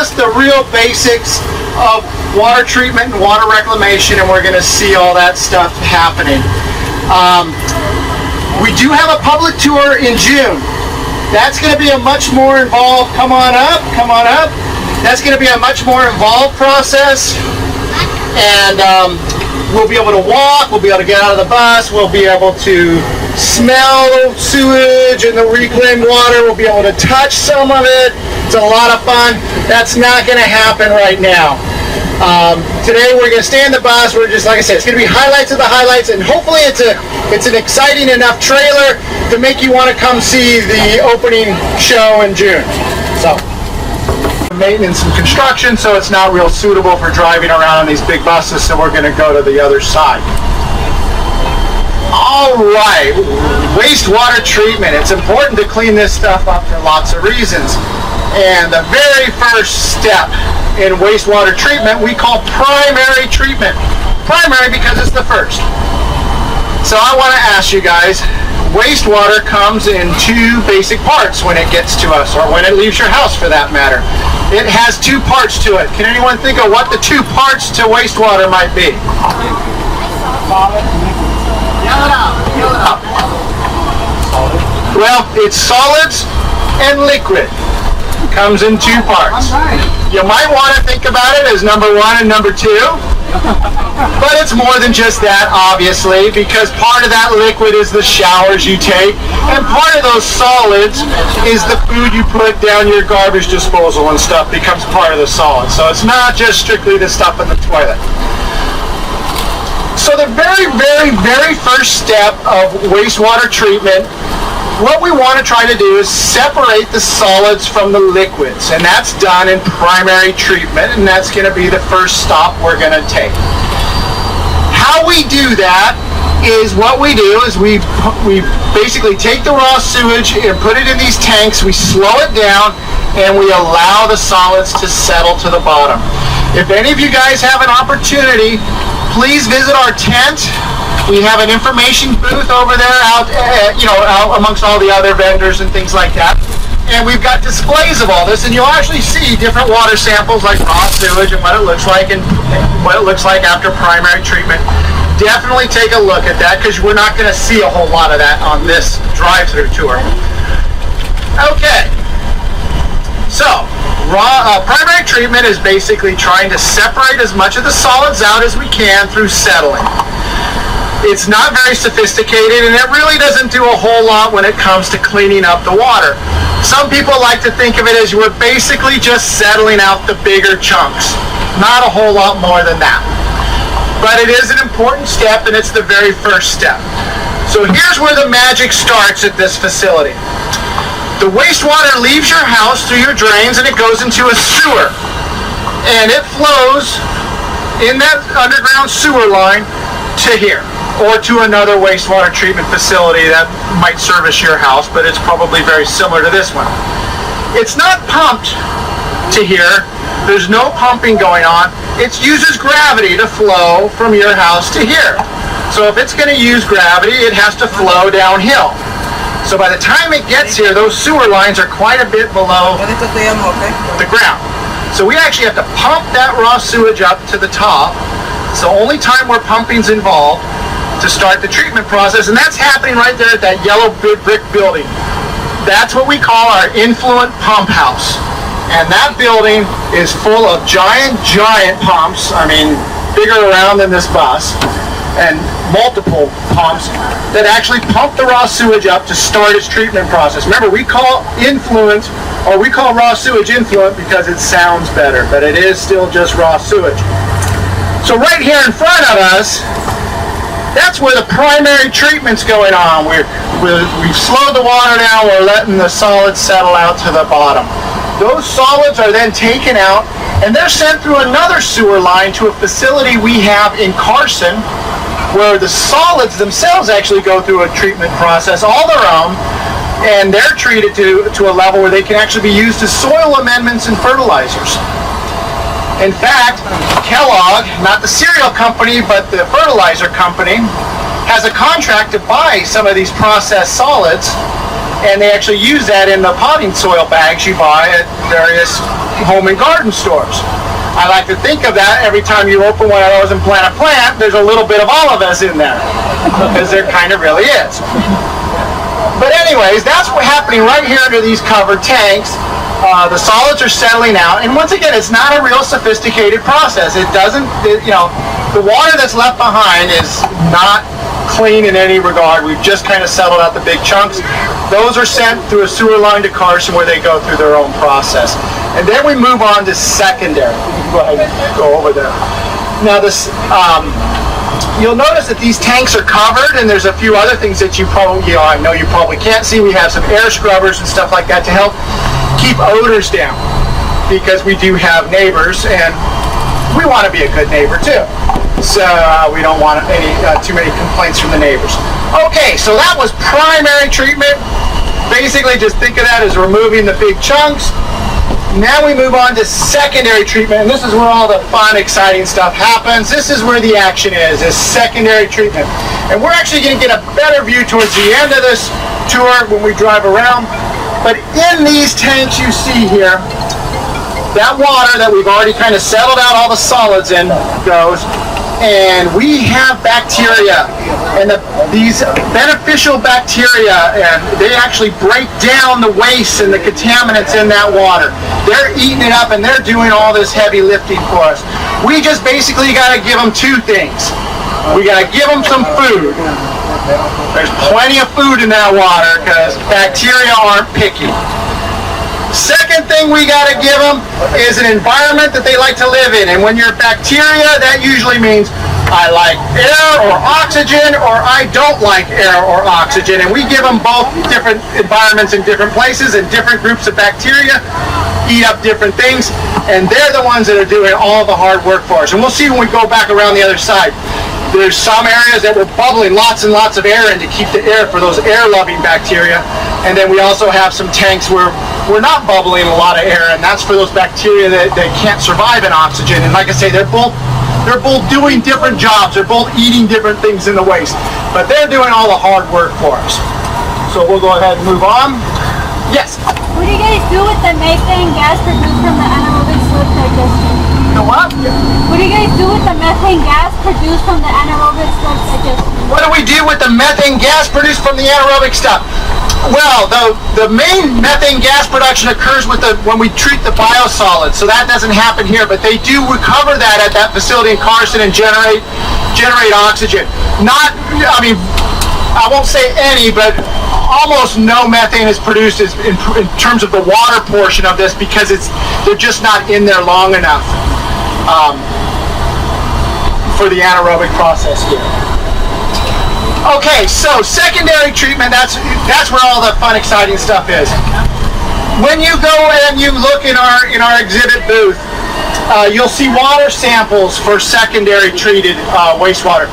us the real basics of water treatment and water reclamation, and we're going to see all that stuff happening. We do have a public tour in June. That's going to be a much more involved, come on up. That's going to be a much more involved process, and we'll be able to walk, we'll be able to get out of the bus, we'll be able to smell the sewage and the reclaimed water, we'll be able to touch some of it. It's a lot of fun. That's not going to happen right now. Today we're going to stay in the bus. We're just, like I said, it's going to be highlights of the highlights, and hopefully it's an exciting enough trailer to make you want to come see the opening show in June. So, maintenance and construction, so it's not real suitable for driving around on these big buses, so we're going to go to the other side. All right, wastewater treatment. It's important to clean this stuff up for lots of reasons. And the very first step in wastewater treatment we call primary treatment. Primary because it's the first. So I want to ask you guys, wastewater comes in two basic parts when it gets to us, or when it leaves your house for that matter. It has two parts to it. Can anyone think of what the two parts to wastewater might be? Well, it's solids and liquid. Comes in two parts. You might want to think about it as number one and number two, but it's more than just that, obviously, because part of that liquid is the showers you take, and part of those solids is the food you put down your garbage disposal and stuff becomes part of the solid. So it's not just strictly the stuff in the toilet. So the very, very, very first step of wastewater treatment, what we want to try to do is separate the solids from the liquids, and that's done in primary treatment, and that's going to be the first stop we're going to take. How we do that is what we do is we basically take the raw sewage and put it in these tanks, we slow it down, and we allow the solids to settle to the bottom. If any of you guys have an opportunity, please visit our tent. We have an information booth over there out amongst all the other vendors and things like that. And we've got displays of all this, and you'll actually see different water samples like raw sewage and what it looks like and what it looks like after primary treatment. Definitely take a look at that, because we're not going to see a whole lot of that on this drive-through tour. Okay. So, primary treatment is basically trying to separate as much of the solids out as we can through settling. It's not very sophisticated, and it really doesn't do a whole lot when it comes to cleaning up the water. Some people like to think of it as we're basically just settling out the bigger chunks. Not a whole lot more than that. But it is an important step, and it's the very first step. So here's where the magic starts at this facility. The wastewater leaves your house through your drains, and it goes into a sewer. And it flows in that underground sewer line to here, or to another wastewater treatment facility that might service your house, but it's probably very similar to this one. It's not pumped to here. There's no pumping going on. It uses gravity to flow from your house to here. So if it's going to use gravity, it has to flow downhill. So by the time it gets here, those sewer lines are quite a bit below the ground. So we actually have to pump that raw sewage up to the top. It's the only time where pumping's involved to start the treatment process, and that's happening right there at that yellow brick building. That's what we call our influent pump house. And that building is full of giant pumps, I mean, bigger around than this bus, and multiple pumps that actually pump the raw sewage up to start its treatment process. Remember, we call raw sewage influent because it sounds better, but it is still just raw sewage. So right here in front of us, that's where the primary treatment's going on. We've slowed the water down, we're letting the solids settle out to the bottom. Those solids are then taken out, and they're sent through another sewer line to a facility we have in Carson, where the solids themselves actually go through a treatment process all their own, and they're treated to a level where they can actually be used as soil amendments and fertilizers. In fact, Kellogg, not the cereal company, but the fertilizer company, has a contract to buy some of these processed solids and they actually use that in the potting soil bags you buy at various home and garden stores. I like to think of that every time you open one of those and plant a plant, there's a little bit of all of us in there, because there kind of really is. But anyways, that's what's happening right here under these covered tanks. The solids are settling out, and once again, it's not a real sophisticated process. It doesn't, the water that's left behind is not clean in any regard. We've just kind of settled out the big chunks. Those are sent through a sewer line to Carson, where they go through their own process. And then we move on to secondary. Go ahead and go over there. Now this, you'll notice that these tanks are covered, and there's a few other things that you probably, I know you probably can't see. We have some air scrubbers and stuff like that to help keep odors down, because we do have neighbors, and we want to be a good neighbor too. So we don't want too many complaints from the neighbors. Okay, so that was primary treatment. Basically, just think of that as removing the big chunks. Now we move on to secondary treatment, and this is where all the fun, exciting stuff happens. This is where the action is secondary treatment. And we're actually going to get a better view towards the end of this tour when we drive around. But in these tanks you see here, that water that we've already kind of settled out all the solids in goes, and we have bacteria, and these beneficial bacteria, and they actually break down the waste and the contaminants in that water. They're eating it up, and they're doing all this heavy lifting for us. We just basically got to give them two things. We got to give them some food. There's plenty of food in that water, because bacteria aren't picky. Second thing we got to give them is an environment that they like to live in. And when you're bacteria, that usually means I like air or oxygen, or I don't like air or oxygen. And we give them both different environments in different places, and different groups of bacteria eat up different things. And they're the ones that are doing all the hard work for us. And we'll see when we go back around the other side. There's some areas that we're bubbling lots and lots of air in to keep the air for those air-loving bacteria. And then we also have some tanks where we're not bubbling a lot of air, and that's for those bacteria that can't survive in oxygen. And like I say, they're both doing different jobs. They're both eating different things in the waste. But they're doing all the hard work for us. So we'll go ahead and move on. Yes? What do you guys do with the methane gas produced from the anaerobic slip digestion? The what? What do you guys do with the methane gas produced from the anaerobic slip digestion? What do we do with the methane gas produced from the anaerobic stuff? Well, the main methane gas production occurs when we treat the biosolids, so that doesn't happen here, but they do recover that at that facility in Carson and generate oxygen. I won't say any, but almost no methane is produced in terms of the water portion of this, because they're just not in there long enough for the anaerobic process here. Okay, so secondary treatment, that's where all the fun, exciting stuff is. When you go and you look in our exhibit booth, you'll see water samples for secondary treated wastewater.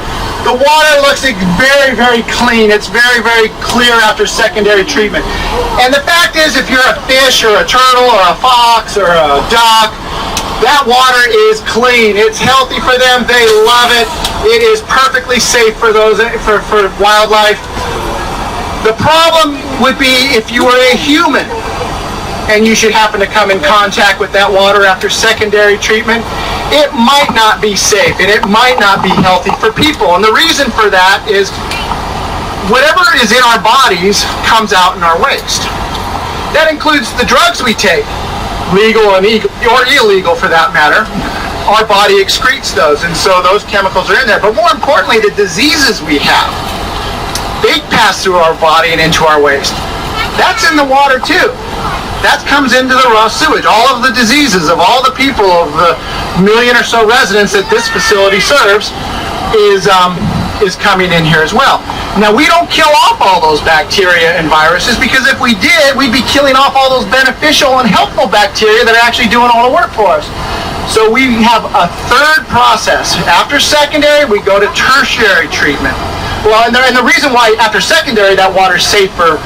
The water looks very, very clean. It's very, very clear after secondary treatment. And the fact is, if you're a fish or a turtle or a fox or a duck, that water is clean. It's healthy for them. They love it. It is perfectly safe for wildlife. The problem would be if you were a human and you should happen to come in contact with that water after secondary treatment. It might not be safe, and it might not be healthy for people. And the reason for that is whatever is in our bodies comes out in our waste. That includes the drugs we take, legal or illegal for that matter. Our body excretes those, and so those chemicals are in there. But more importantly, the diseases we have, they pass through our body and into our waste. That's in the water too. That comes into the raw sewage. All of the diseases of all the people, of the million or so residents that this facility serves, is coming in here as well. Now, we don't kill off all those bacteria and viruses, because if we did, we'd be killing off all those beneficial and helpful bacteria that are actually doing all the work for us. So we have a third process. After secondary, we go to tertiary treatment. Well, and the reason why after secondary that water is safe for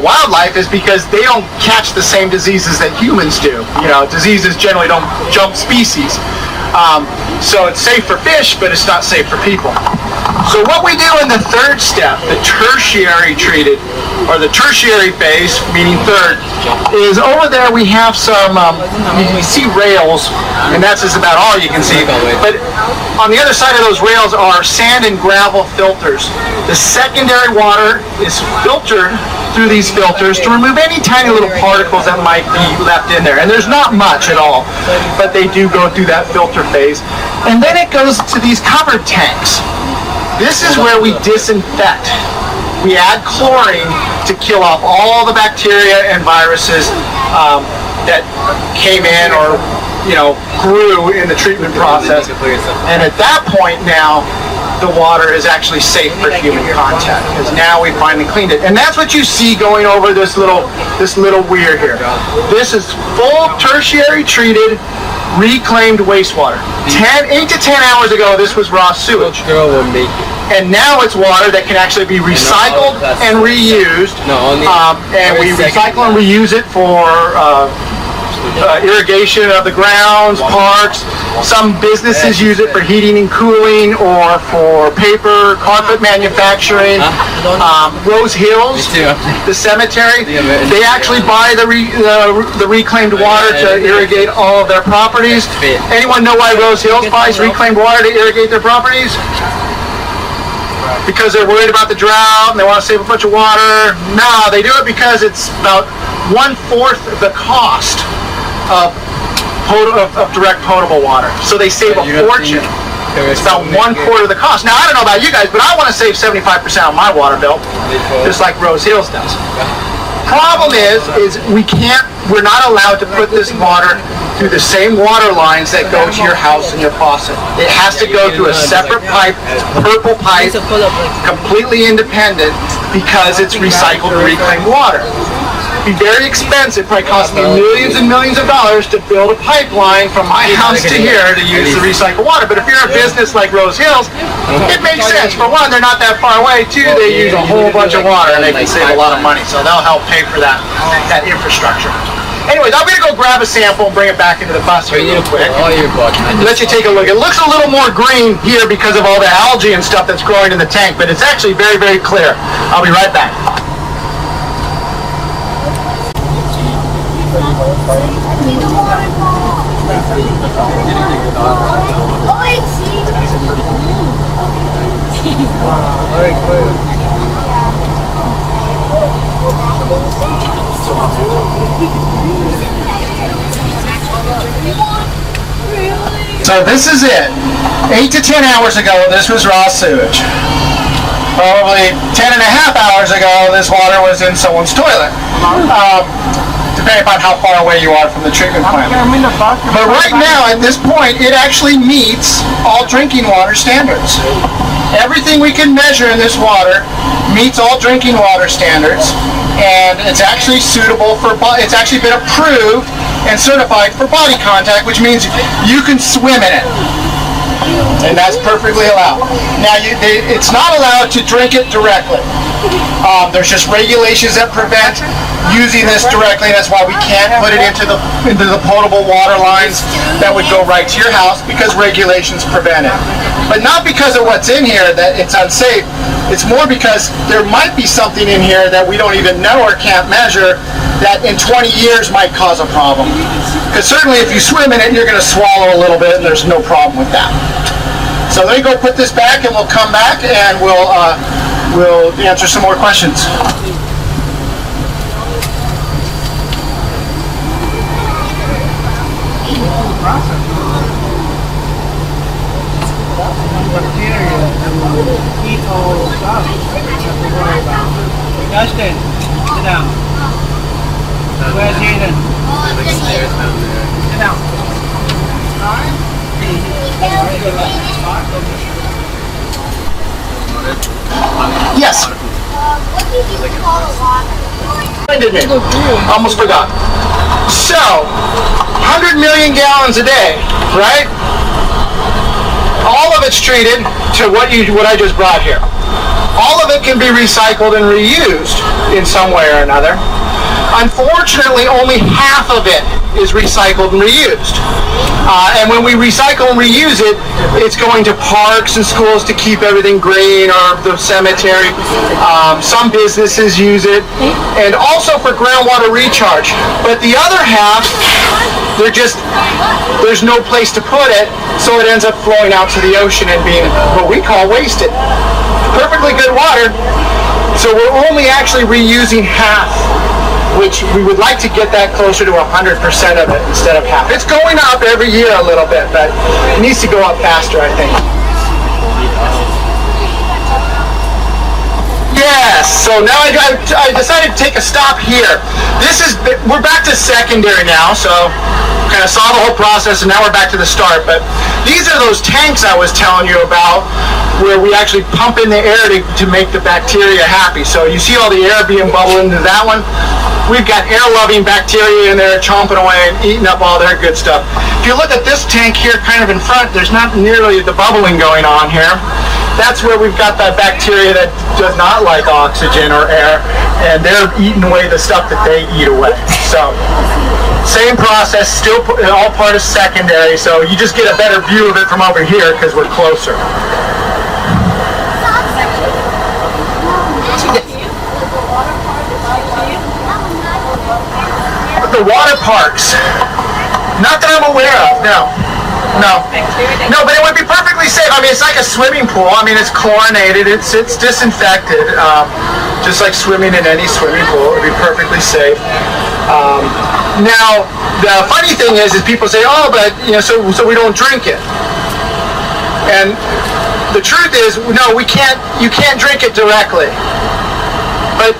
wildlife is because they don't catch the same diseases that humans do. Diseases generally don't jump species. So it's safe for fish, but it's not safe for people. So what we do in the third step, the tertiary treated or the tertiary phase, meaning third, is over there we have some, you see rails, and that's just about all you can see. But on the other side of those rails are sand and gravel filters. The secondary water is filtered through these filters to remove any tiny little particles that might be left in there. And there's not much at all, but they do go through that filter phase. And then it goes to these covered tanks. This is where we disinfect. We add chlorine to kill off all the bacteria and viruses that came in or grew in the treatment process. And at that point now, the water is actually safe for human contact because now we finally cleaned it. And that's what you see going over this little weir here. This is full tertiary treated, reclaimed wastewater. 8 to 10 hours ago, this was raw sewage. And now it's water that can actually be recycled and reused. And we recycle and reuse it for irrigation of the grounds, parks. Some businesses use it for heating and cooling or for paper, carpet manufacturing. Rose Hills, the cemetery, they actually buy the reclaimed water to irrigate all of their properties. Anyone know why Rose Hills buys reclaimed water to irrigate their properties? Because they're worried about the drought and they want to save a bunch of water. No, they do it because it's about 1/4 the cost of direct potable water. So they save a fortune. It's about 1/4 of the cost. Now, I don't know about you guys, but I want to save 75% on my water bill, just like Rose Hills does. Problem is we're not allowed to put this water through the same water lines that go to your house and your faucet. It has to go through a separate pipe, purple pipe, completely independent because it's recycled reclaimed water. It'd be very expensive. It probably cost me millions and millions of dollars to build a pipeline from my house to here to use the recycled water. But if you're a business like Rose Hills, it makes sense. For one, they're not that far away. Two, they use a whole bunch of water and they can save a lot of money. So they'll help pay for that infrastructure. Anyways, I'm going to go grab a sample and bring it back into the bus here real quick. Let you take a look. It looks a little more green here because of all the algae and stuff that's growing in the tank, but it's actually very, very clear. I'll be right back. So this is it. 8 to 10 hours ago, this was raw sewage. Probably 10 and a half hours ago, this water was in someone's toilet. Depending upon how far away you are from the treatment plant. But right now, at this point, it actually meets all drinking water standards. Everything we can measure in this water meets all drinking water standards, and it's actually suitable for, it's actually been approved and certified for body contact, which means you can swim in it. And that's perfectly allowed. Now, it's not allowed to drink it directly. There's just regulations that prevent using this directly. That's why we can't put it into the potable water lines that would go right to your house, because regulations prevent it. But not because of what's in here that it's unsafe. It's more because there might be something in here that we don't even know or can't measure that in 20 years might cause a problem. Because certainly if you swim in it, you're going to swallow a little bit, and there's no problem with that. So let me go put this back, and we'll come back and we'll answer some more questions. Justin, sit down. Where's Eden? Sit down. Yes. What do you call the water? Reminded me. Almost forgot. So, 100 million gallons a day, right? All of it's treated to what I just brought here. All of it can be recycled and reused in some way or another. Unfortunately, only half of it is recycled and reused. And when we recycle and reuse it, it's going to parks and schools to keep everything green, or the cemetery. Some businesses use it, and also for groundwater recharge. But the other half, there's no place to put it, so it ends up flowing out to the ocean and being what we call wasted. Perfectly good water, so we're only actually reusing half, which we would like to get that closer to 100% of it instead of half. It's going up every year a little bit, but it needs to go up faster, I think. Yes, so now I decided to take a stop here. We're back to secondary now, so kind of saw the whole process, and now we're back to the start. But these are those tanks I was telling you about, where we actually pump in the air to make the bacteria happy. So you see all the air being bubbled into that one. We've got air-loving bacteria in there chomping away and eating up all their good stuff. If you look at this tank here kind of in front, there's not nearly the bubbling going on here. That's where we've got that bacteria that does not like oxygen or air, and they're eating away the stuff that they eat away. So, same process, still all part of secondary, so you just get a better view of it from over here because we're closer. But the water parks, not that I'm aware of, no. No, but it would be perfectly safe. I mean, it's like a swimming pool. I mean, it's chlorinated, it's disinfected, just like swimming in any swimming pool. It would be perfectly safe. Now, the funny thing is people say, oh, but so we don't drink it. And the truth is, no, we can't. You can't drink it directly. But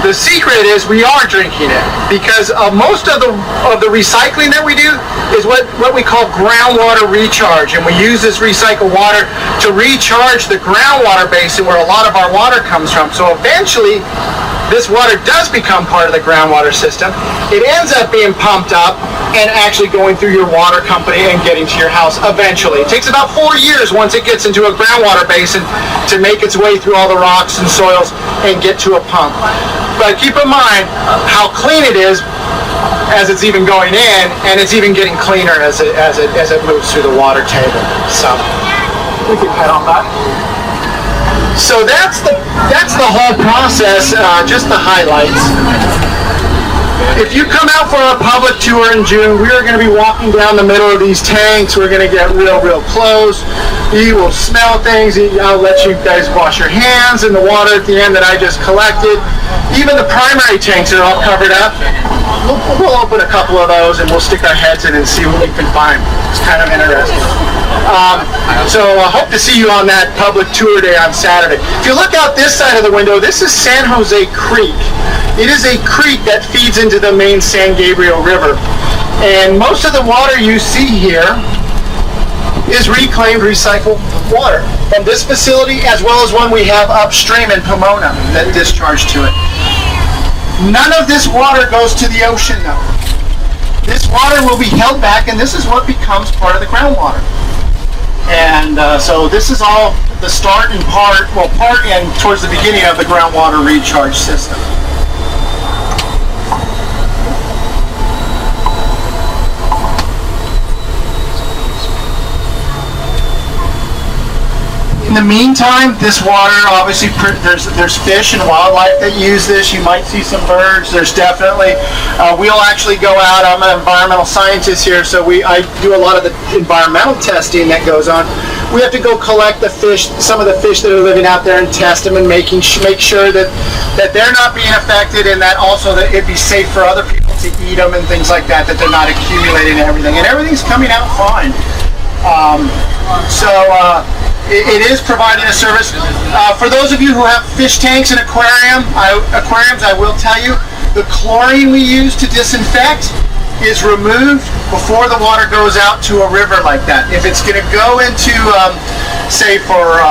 the secret is we are drinking it, because most of the recycling that we do is what we call groundwater recharge, and we use this recycled water to recharge the groundwater basin where a lot of our water comes from. So eventually this water does become part of the groundwater system. It ends up being pumped up and actually going through your water company and getting to your house eventually. It takes about 4 years once it gets into a groundwater basin to make its way through all the rocks and soils and get to a pump. But keep in mind how clean it is as it's even going in, and it's even getting cleaner as it moves through the water table. So we can head on back. So that's the whole process, just the highlights. If you come out for a public tour in June, we are going to be walking down the middle of these tanks. We're going to get real close. You will smell things. I'll let you guys wash your hands in the water at the end that I just collected. Even the primary tanks are all covered up. We'll open a couple of those and we'll stick our heads in and see what we can find. It's kind of interesting. So I hope to see you on that public tour day on Saturday. If you look out this side of the window, this is San Jose Creek. It is a creek that feeds into the main San Gabriel River. And most of the water you see here is reclaimed, recycled water from this facility, as well as one we have upstream in Pomona that discharge to it. None of this water goes to the ocean though. This water will be held back, and this is what becomes part of the groundwater. And so this is all the start and part and towards the beginning of the groundwater recharge system. In the meantime, this water, obviously, there's fish and wildlife that use this. You might see some birds. There's definitely, we'll actually go out. I'm an environmental scientist here, so I do a lot of the environmental testing that goes on. We have to go collect the fish, some of the fish that are living out there, and test them and make sure that they're not being affected, and that also that it'd be safe for other people to eat them and things like that, that they're not accumulating and everything. And everything's coming out fine. It is providing a service. For those of you who have fish tanks and aquariums, I will tell you, the chlorine we use to disinfect is removed before the water goes out to a river like that. If it's going to go into, say for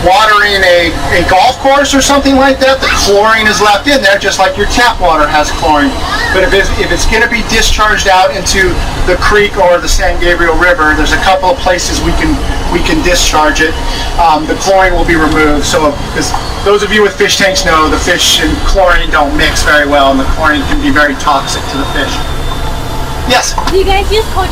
watering a golf course or something like that, the chlorine is left in there just like your tap water has chlorine. But if it's going to be discharged out into the creek or the San Gabriel River, there's a couple of places we can discharge it. The chlorine will be removed. So because those of you with fish tanks know the fish and chlorine don't mix very well, and the chlorine can be very toxic to the fish. Yes. Do you guys use cold